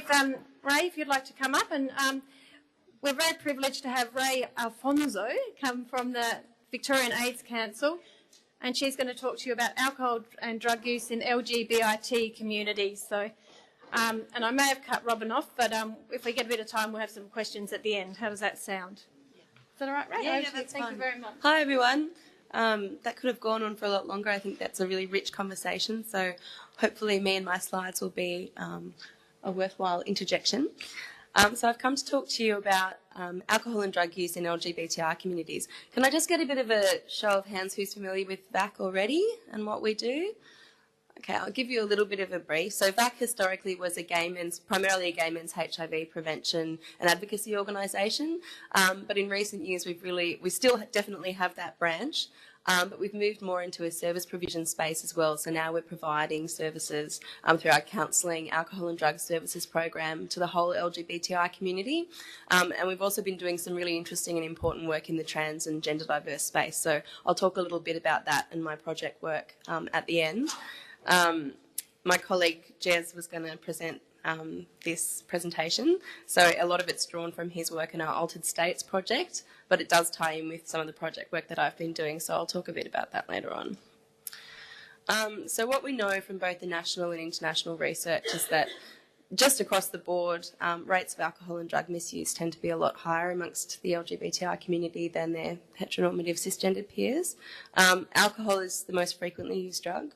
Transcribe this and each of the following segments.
Ray, if you'd like to come up, and we're very privileged to have Ray Alphonso come from the Victorian AIDS Council, and she's going to talk to you about alcohol and drug use in LGBT communities. So, and I may have cut Robin off, but if we get a bit of time, we'll have some questions at the end. How does that sound? Is that all right, Ray? Yeah, that's Thank fine. you very much. Hi, everyone. That could have gone on for a lot longer. I think that's a really rich conversation. So hopefully me and my slides will be a worthwhile interjection. So I've come to talk to you about alcohol and drug use in LGBTI communities. Can I just get a bit of a show of hands who's familiar with VAC already and what we do? Okay, I'll give you a little bit of a brief. So VAC historically was primarily a gay men's HIV prevention and advocacy organisation, but in recent years we still definitely have that branch, but we've moved more into a service provision space as well. So now we're providing services through our counselling, alcohol and drug services program to the whole LGBTI community, and we've also been doing some really interesting and important work in the trans and gender diverse space. So I'll talk a little bit about that and my project work at the end. My colleague Jez was going to present this presentation, so a lot of it's drawn from his work in our Altered States project, but it does tie in with some of the project work that I've been doing, so I'll talk a bit about that later on. So what we know from both the national and international research is that just across the board, rates of alcohol and drug misuse tend to be a lot higher amongst the LGBTI community than their heteronormative cisgendered peers. Alcohol is the most frequently used drug.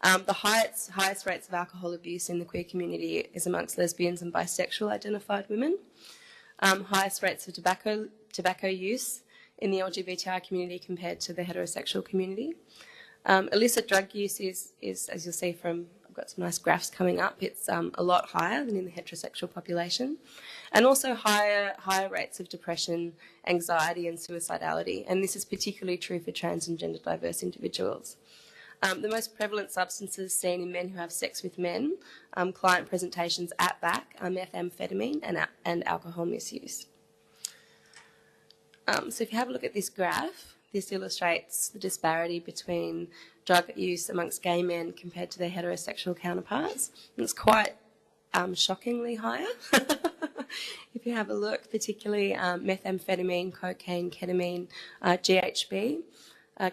The highest rates of alcohol abuse in the queer community is amongst lesbians and bisexual identified women. Highest rates of tobacco use in the LGBTI community compared to the heterosexual community. Illicit drug use is, as you'll see from, I've got some nice graphs coming up, it's a lot higher than in the heterosexual population. And also higher rates of depression, anxiety and suicidality. And this is particularly true for trans and gender diverse individuals. The most prevalent substances seen in men who have sex with men, client presentations at VAC, are methamphetamine and alcohol misuse. So if you have a look at this graph, this illustrates the disparity between drug use amongst gay men compared to their heterosexual counterparts. And it's quite shockingly higher. If you have a look, particularly methamphetamine, cocaine, ketamine, GHB,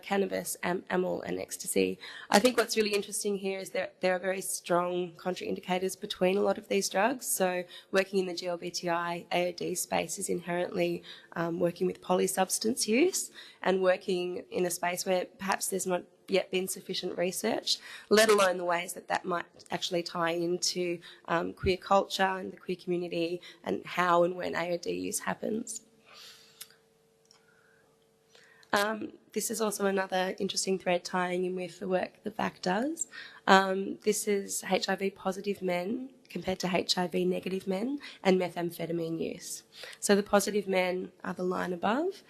cannabis, amyl and ecstasy. I think what's really interesting here is that there are very strong contraindicators between a lot of these drugs. So working in the GLBTI AOD space is inherently working with polysubstance use and working in a space where perhaps there's not yet been sufficient research, let alone the ways that that might actually tie into queer culture and the queer community and how and when AOD use happens. This is also another interesting thread tying in with the work that VAC does. This is HIV positive men compared to HIV negative men and methamphetamine use. So the positive men are the line above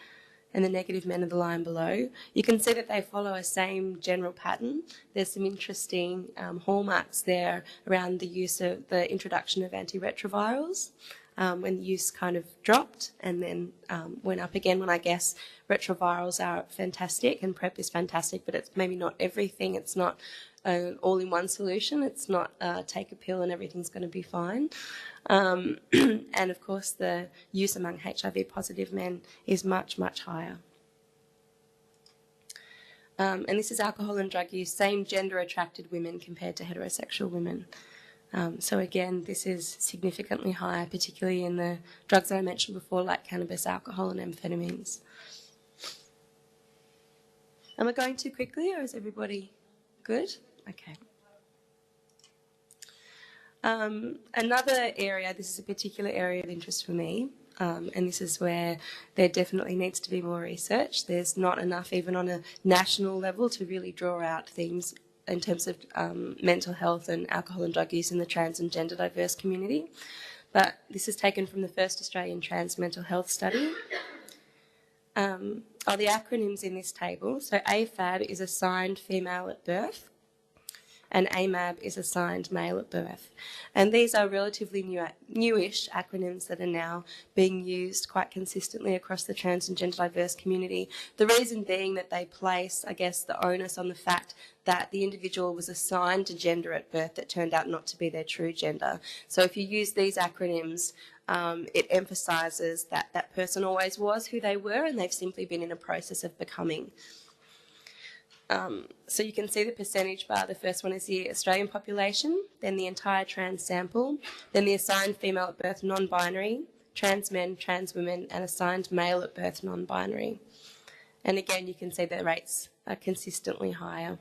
and the negative men are the line below. You can see that they follow a same general pattern. There's some interesting hallmarks there around the introduction of antiretrovirals. When the use kind of dropped and then went up again, when I guess retrovirals are fantastic and PrEP is fantastic, but it's maybe not everything. It's not an all-in-one solution. It's not take a pill and everything's going to be fine. And of course, the use among HIV-positive men is much, much higher. And this is alcohol and drug use, same gender-attracted women compared to heterosexual women. So again, this is significantly higher, particularly in the drugs that I mentioned before, like cannabis, alcohol and amphetamines. Am I going too quickly or is everybody good? Okay. Another area, this is a particular area of interest for me, and this is where there definitely needs to be more research. There's not enough, even on a national level, to really draw out themes in terms of mental health and alcohol and drug use in the trans and gender diverse community. But this is taken from the first Australian trans mental health study. The acronyms in this table. So AFAB is assigned female at birth. and AMAB is assigned male at birth. And these are relatively newish acronyms that are now being used quite consistently across the trans and gender diverse community. The reason being that they place, I guess, the onus on the fact that the individual was assigned a gender at birth that turned out not to be their true gender. So if you use these acronyms, it emphasises that that person always was who they were and they've simply been in a process of becoming. So you can see the percentage bar. The first one is the Australian population, then the entire trans sample, then the assigned female at birth non-binary, trans men, trans women, and assigned male at birth non-binary. And again, you can see the rates are consistently higher.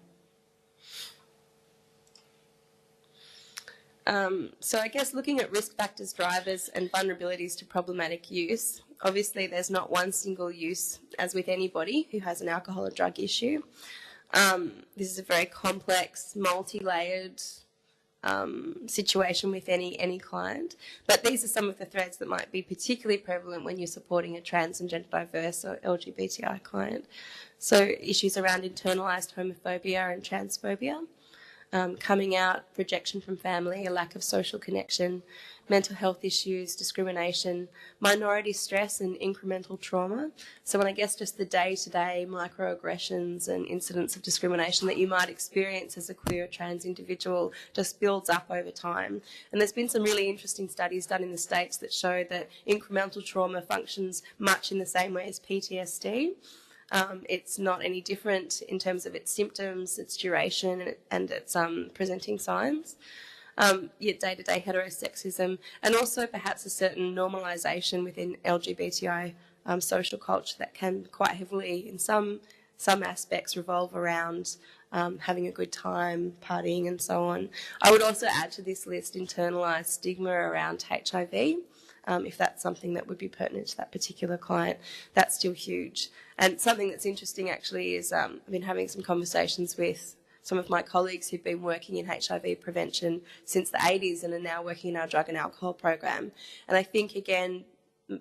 So I guess looking at risk factors, drivers and vulnerabilities to problematic use, obviously there's not one single use as with anybody who has an alcohol or drug issue. This is a very complex, multi-layered situation with any client, but these are some of the threads that might be particularly prevalent when you're supporting a trans and gender diverse or LGBTI client. So issues around internalised homophobia and transphobia, coming out, projection from family, a lack of social connection, mental health issues, discrimination, minority stress and incremental trauma. So when I guess just the day-to-day microaggressions and incidents of discrimination that you might experience as a queer or trans individual just builds up over time. And there's been some really interesting studies done in the States that show that incremental trauma functions much in the same way as PTSD. It's not any different in terms of its symptoms, its duration, and its presenting signs. Yet day-to-day heterosexism, and also perhaps a certain normalisation within LGBTI social culture that can quite heavily, in some aspects, revolve around having a good time, partying and so on. I would also add to this list internalised stigma around HIV. If that's something that would be pertinent to that particular client, that's still huge. And something that's interesting actually is I've been having some conversations with some of my colleagues who've been working in HIV prevention since the 80s and are now working in our drug and alcohol program. And I think, again,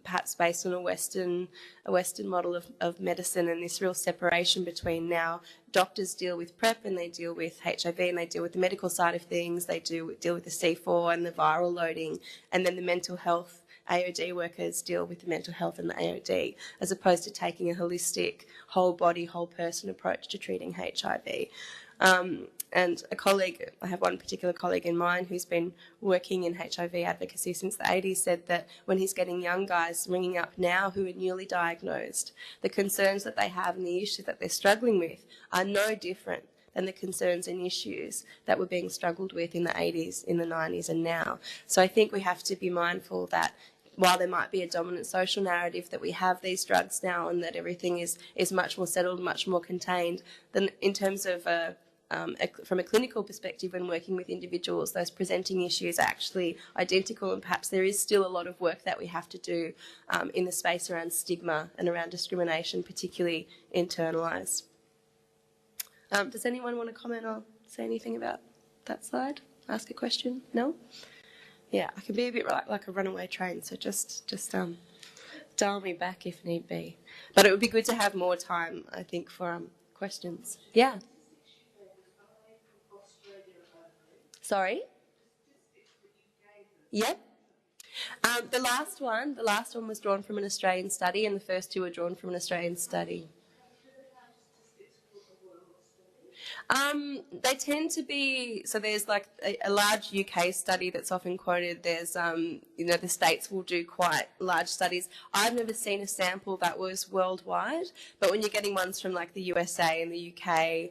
perhaps based on a Western model of medicine and this real separation between now doctors deal with PrEP and they deal with HIV and they deal with the medical side of things, they deal with the C4 and the viral loading, and then the mental health AOD workers deal with the mental health and the AOD, as opposed to taking a holistic, whole body, whole person approach to treating HIV. And a colleague, I have one particular colleague in mind who's been working in HIV advocacy since the 80s, said that when he's getting young guys ringing up now who are newly diagnosed, the concerns that they have and the issues that they're struggling with are no different than the concerns and issues that were being struggled with in the 80s, in the 90s and now. So I think we have to be mindful that while there might be a dominant social narrative that we have these drugs now and that everything is much more settled, much more contained, then in terms of from a clinical perspective when working with individuals, those presenting issues are actually identical, and perhaps there is still a lot of work that we have to do in the space around stigma and around discrimination, particularly internalised. Does anyone want to comment or say anything about that slide? Ask a question? No? Yeah, I can be a bit like a runaway train, so just dial me back if need be. But it would be good to have more time, I think, for questions. Yeah. Sorry? Yep. The last one was drawn from an Australian study, and the first two were drawn from an Australian study. They tend to be, so there's like a large UK study that's often quoted. There's, the States will do quite large studies. I've never seen a sample that was worldwide, but when you're getting ones from like the USA and the UK,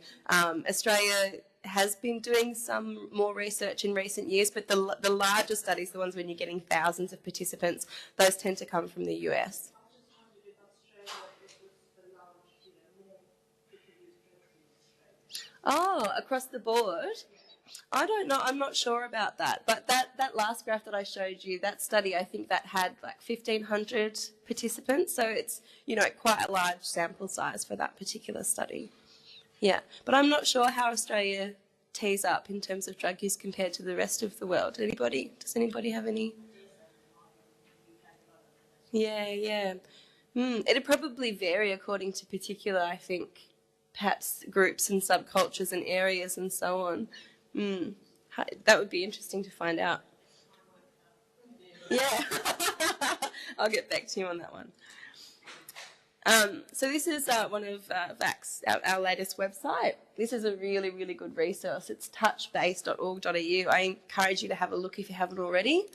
Australia has been doing some more research in recent years, but the larger studies, the ones when you're getting thousands of participants, those tend to come from the US. Oh, across the board? I don't know. I'm not sure about that. But that last graph that I showed you, that study, I think that had like 1,500 participants. So it's, quite a large sample size for that particular study. Yeah. But I'm not sure how Australia tees up in terms of drug use compared to the rest of the world. Anybody? Does anybody have any? Yeah. It'd probably vary according to particular, I think, perhaps groups and subcultures and areas and so on. That would be interesting to find out. Yeah, I'll get back to you on that one. So this is one of VAC's, our latest website. This is a really, really good resource. It's touchbase.org.au. I encourage you to have a look if you haven't already,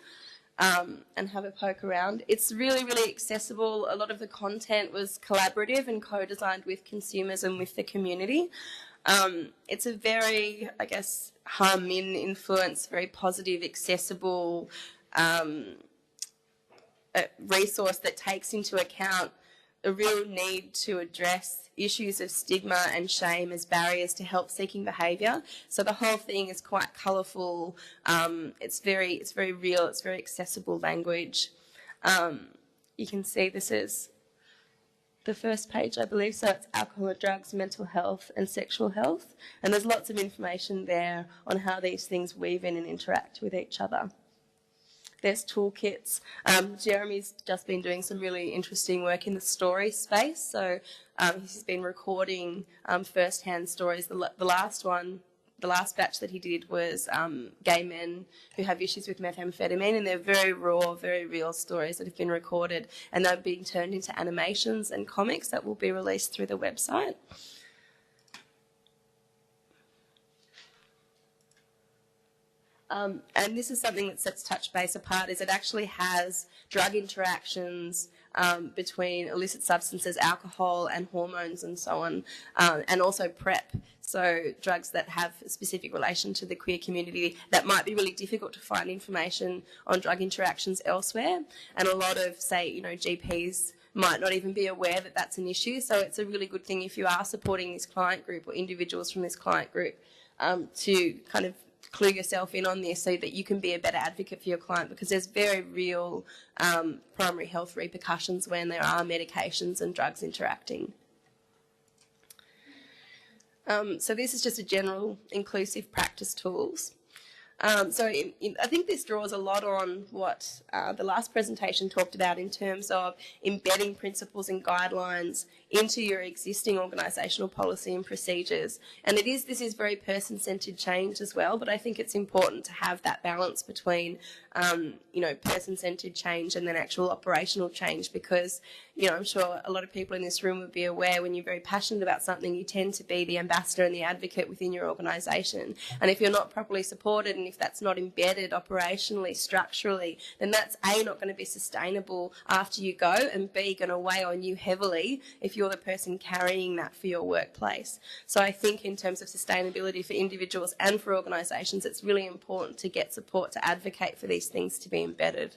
and have a poke around. It's really, really accessible. A lot of the content was collaborative and co-designed with consumers and with the community. It's a very, I guess, harm-in influence, very positive, accessible resource that takes into account a real need to address issues of stigma and shame as barriers to help-seeking behaviour. So the whole thing is quite colourful. It's very real. It's very accessible language. You can see this is the first page, I believe. So it's alcohol and drugs, mental health, and sexual health. And there's lots of information there on how these things weave in and interact with each other. There's toolkits. Jeremy's just been doing some really interesting work in the story space. So he's been recording first-hand stories. The last batch that he did was gay men who have issues with methamphetamine, and they're very raw, very real stories that have been recorded, and they're being turned into animations and comics that will be released through the website. And this is something that sets TouchBase apart, is it actually has drug interactions between illicit substances, alcohol and hormones and so on, and also PrEP, so drugs that have a specific relation to the queer community that might be really difficult to find information on drug interactions elsewhere. And a lot of, say, GPs might not even be aware that that's an issue. So it's a really good thing if you are supporting this client group or individuals from this client group to kind of clue yourself in on this so that you can be a better advocate for your client, because there's very real primary health repercussions when there are medications and drugs interacting. So this is just a general inclusive practice tools. So I think this draws a lot on what the last presentation talked about in terms of embedding principles and guidelines into your existing organisational policy and procedures. And this is very person-centred change as well, but I think it's important to have that balance between, person-centred change and then actual operational change, because, I'm sure a lot of people in this room would be aware when you're very passionate about something, you tend to be the ambassador and the advocate within your organisation. And if you're not properly supported and if that's not embedded operationally, structurally, then that's A, not going to be sustainable after you go, and B, going to weigh on you heavily if you're the person carrying that for your workplace. So I think in terms of sustainability for individuals and for organisations, it's really important to get support to advocate for these things to be embedded.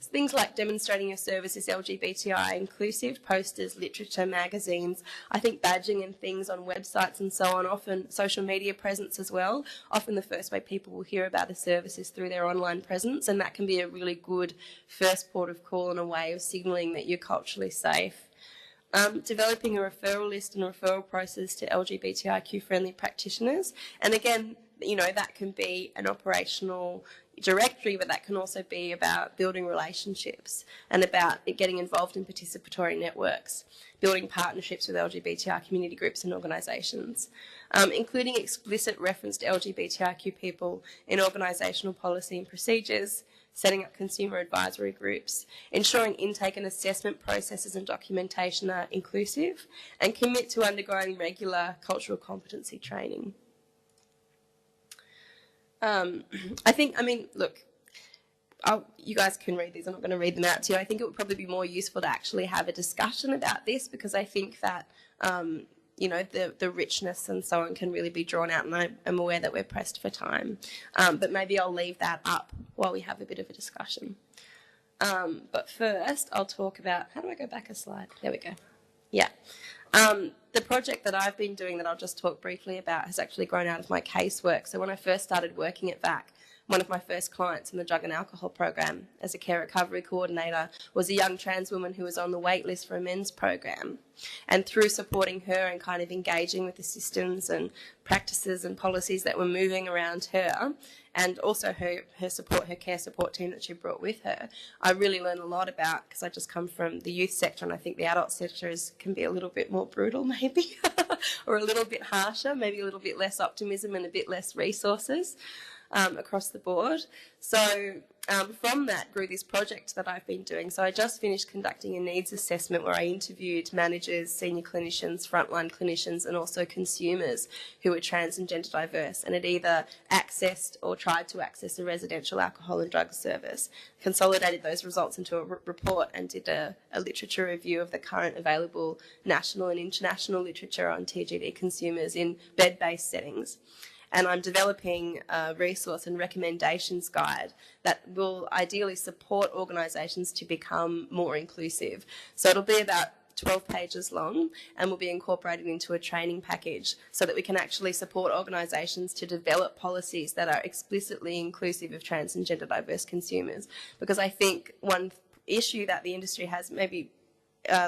Things like demonstrating your service is LGBTI inclusive, posters, literature, magazines, I think badging and things on websites and so on, often social media presence as well. Often the first way people will hear about a service is through their online presence, and that can be a really good first port of call and a way of signalling that you're culturally safe. Developing a referral list and referral process to LGBTIQ-friendly practitioners. And again, that can be an operational directory, but that can also be about building relationships and about getting involved in participatory networks, building partnerships with LGBTI community groups and organisations, including explicit reference to LGBTIQ people in organisational policy and procedures, setting up consumer advisory groups, ensuring intake and assessment processes and documentation are inclusive, and commit to undergoing regular cultural competency training. You guys can read these. I'm not going to read them out to you. I think it would probably be more useful to actually have a discussion about this, because I think that, the richness and so on can really be drawn out, and I'm aware that we're pressed for time. But maybe I'll leave that up while we have a bit of a discussion. But first, I'll talk about, how do I go back a slide? There we go. Yeah. The project that I've been doing that I'll just talk briefly about has actually grown out of my casework. So when I first started working at VAC, one of my first clients in the drug and alcohol program as a care recovery coordinator was a young trans woman who was on the wait list for a men's program. And through supporting her and kind of engaging with the systems and practices and policies that were moving around her, and also her support, her care support team that she brought with her, I really learned a lot about, because I just come from the youth sector, and I think the adult sector can be a little bit more brutal maybe, or a little bit harsher, maybe a little bit less optimism and a bit less resources across the board. So from that grew this project that I've been doing. So I just finished conducting a needs assessment where I interviewed managers, senior clinicians, frontline clinicians, and also consumers who were trans and gender diverse and had either accessed or tried to access a residential alcohol and drug service, consolidated those results into a report and did a literature review of the current available national and international literature on TGD consumers in bed-based settings. And I'm developing a resource and recommendations guide that will ideally support organisations to become more inclusive. So it'll be about 12 pages long and will be incorporated into a training package so that we can actually support organisations to develop policies that are explicitly inclusive of trans and gender diverse consumers. Because I think one issue that the industry has maybe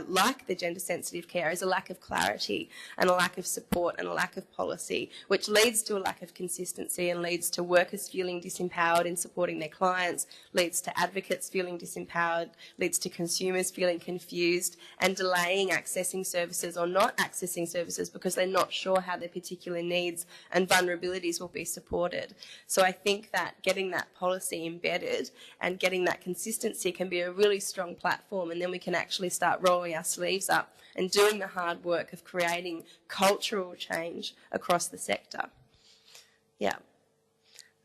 like the gender sensitive care is a lack of clarity and a lack of support and a lack of policy, which leads to a lack of consistency and leads to workers feeling disempowered in supporting their clients, leads to advocates feeling disempowered, leads to consumers feeling confused and delaying accessing services or not accessing services because they're not sure how their particular needs and vulnerabilities will be supported. So I think that getting that policy embedded and getting that consistency can be a really strong platform, and then we can actually start rolling our sleeves up and doing the hard work of creating cultural change across the sector. Yeah.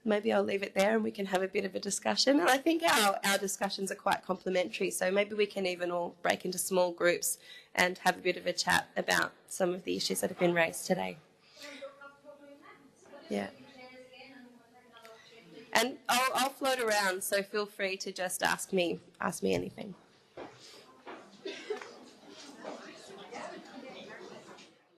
Maybe I'll leave it there and we can have a bit of a discussion. And I think our discussions are quite complementary, so maybe we can even all break into small groups and have a bit of a chat about some of the issues that have been raised today. Yeah. And I'll float around, so feel free to just ask me anything.